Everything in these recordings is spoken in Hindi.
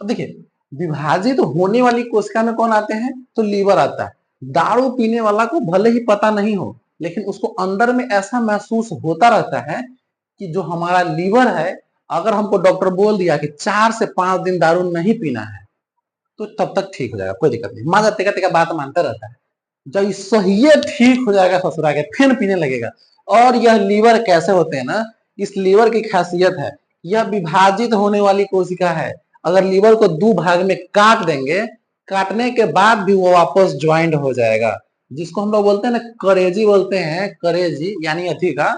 अब देखिए, विभाजित होने वाली कोशिका में कौन आते हैं? तो लीवर आता है। दारू पीने वाला को भले ही पता नहीं हो, लेकिन उसको अंदर में ऐसा महसूस होता रहता है कि जो हमारा लीवर है, अगर हमको डॉक्टर बोल दिया कि 4 से 5 दिन दारू नहीं पीना है, तो तब तक ठीक हो जाएगा, कोई दिक्कत नहीं। माँ तेका तेका बात मानता रहता है। जब सही ठीक हो जाएगा ससुरा के, फिर पीने लगेगा। और यह लीवर कैसे होते हैं ना, इस लीवर की खासियत है, यह विभाजित होने वाली कोशिका है। अगर लीवर को 2 भाग में काट देंगे, काटने के बाद भी वो वापस ज्वाइंट हो जाएगा, जिसको हम लोग बोलते हैं ना करेजी बोलते हैं, करेजी यानी अथी का,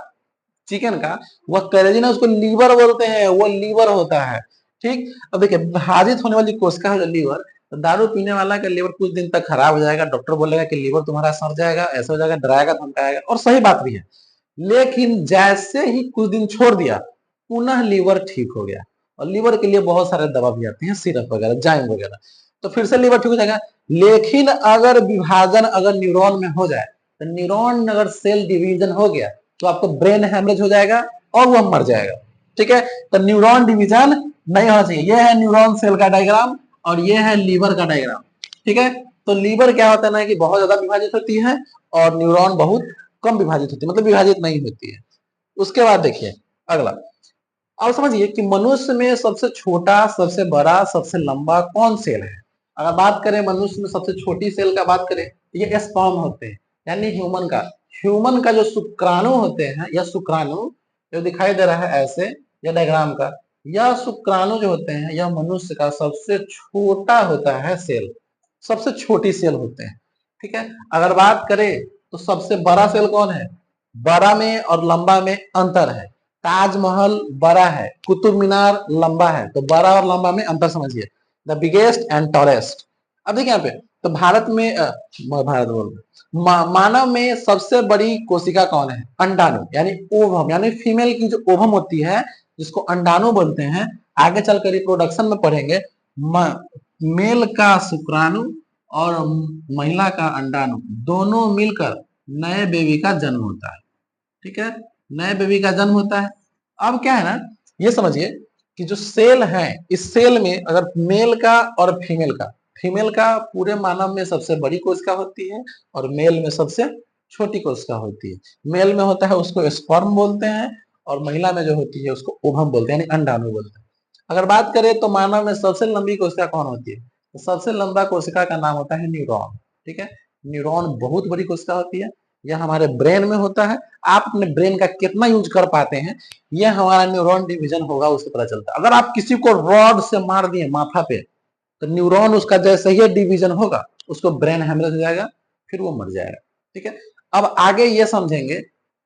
चिकन का, वह करेजी ना, उसको लीवर बोलते हैं, वो लीवर होता है। ठीक, अब देखिए, विभाजित होने वाली कोशिका है जो लीवर, तो दारू पीने वाला का लीवर कुछ दिन तक खराब हो जाएगा, डॉक्टर बोलेगा कि लीवर तुम्हारा सड़ जाएगा, ऐसा हो जाएगा, डराएगा, धमकाएगा, और सही बात भी है। लेकिन जैसे ही कुछ दिन छोड़ दिया, पुनः लीवर ठीक हो गया। और लीवर के लिए बहुत सारे दवा भी आते हैं, सिरप वगैरह, जाइम वगैरह, तो फिर से लीवर ठीक हो जाएगा। लेकिन अगर विभाजन अगर न्यूरॉन में हो जाए, तो न्यूरॉन अगर सेल डिवीजन हो गया, तो आपको ब्रेन हेमरेज हो जाएगा और वह मर जाएगा। ठीक है, तो न्यूरॉन डिवीजन नहीं होना चाहिए। यह है न्यूरॉन सेल का डायग्राम और यह है लीवर का डायग्राम। ठीक है, तो लीवर क्या होता है ना कि बहुत ज्यादा विभाजित होती है और न्यूरॉन बहुत कम विभाजित होती है, मतलब विभाजित नहीं होती है। उसके बाद देखिए अगला, अब समझिए कि मनुष्य में सबसे छोटा, सबसे बड़ा, सबसे लंबा कौन सेल है? अगर बात करें मनुष्य में सबसे छोटी सेल का बात करें, ये स्पर्म होते हैं, यानी ह्यूमन का जो शुक्राणु होते हैं, या शुक्राणु जो दिखाई दे रहा है ऐसे, या डायग्राम का, यह शुक्राणु जो होते हैं, यह मनुष्य का सबसे छोटा होता है सेल, सबसे छोटी सेल होते हैं। ठीक है, अगर बात करें तो सबसे बड़ा सेल कौन है? बड़ा में और लंबा में अंतर है। ताजमहल बड़ा है, कुतुब मीनार लंबा है, तो बड़ा और लंबा में अंतर समझिए। The biggest and tallest. अब देखिए यहाँ पे, तो भारत में भारत बोल मानव में सबसे बड़ी कोशिका कौन है? अंडाणु, यानी ओवम, यानी फीमेल की जो ओवम होती है, जिसको अंडाणु बोलते हैं। आगे चलकर रिप्रोडक्शन में पढ़ेंगे, मेल का शुक्राणु और महिला का अंडाणु दोनों मिलकर नए बेबी का जन्म होता है। ठीक है, नए बेबी का जन्म होता है। अब क्या है ना, ये समझिए कि जो सेल है, इस सेल में अगर मेल का और फीमेल का पूरे मानव में सबसे बड़ी कोशिका होती है और मेल में सबसे छोटी कोशिका होती है। मेल में होता है उसको स्पर्म बोलते हैं, और महिला में जो होती है उसको ओवम बोलते हैं, यानी अंडाणु बोलते हैं। अगर बात करें तो मानव में सबसे लंबी कोशिका कौन होती है? तो सबसे लंबा कोशिका का नाम होता है न्यूरॉन। ठीक है, न्यूरॉन बहुत बड़ी कोशिका होती है, यह हमारे ब्रेन में होता है। आप अपने ब्रेन का कितना यूज कर पाते हैं, यह हमारा न्यूरॉन डिवीजन होगा, उससे पता चलता है। अगर आप किसी को रॉड से मार दिए माथा पे, तो न्यूरॉन उसका जैसे ही डिवीजन होगा, उसको ब्रेन हेमरेज हो जाएगा, फिर वो मर जाएगा। ठीक है, अब आगे ये समझेंगे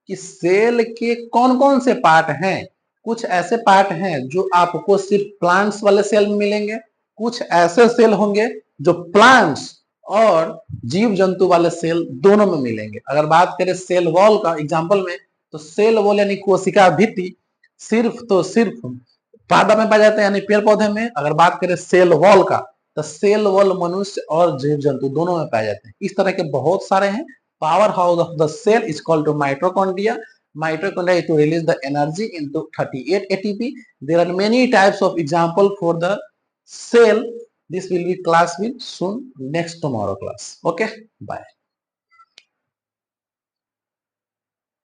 कि सेल के कौन कौन से पार्ट हैं। कुछ ऐसे पार्ट हैं जो आपको सिर्फ प्लांट्स वाले सेल में मिलेंगे, कुछ ऐसे सेल होंगे जो प्लांट्स और जीव जंतु वाले सेल दोनों में मिलेंगे। अगर बात करें सेल वॉल का एग्जांपल में, तो सेल वॉल यानी कोशिका भित्ति सिर्फ पादा में पाया जाता है, यानी पेड़ पौधे में। अगर बात करें सेल वॉल का, तो सेल वॉल मनुष्य और जीव जंतु दोनों में पाए जाते हैं। इस तरह के बहुत सारे हैं। Power house of the cell is called to mitochondria. Mitochondria to release the energy into 38 ATP. There are many types of example for the cell. This will be class will soon next tomorrow class. Okay, bye.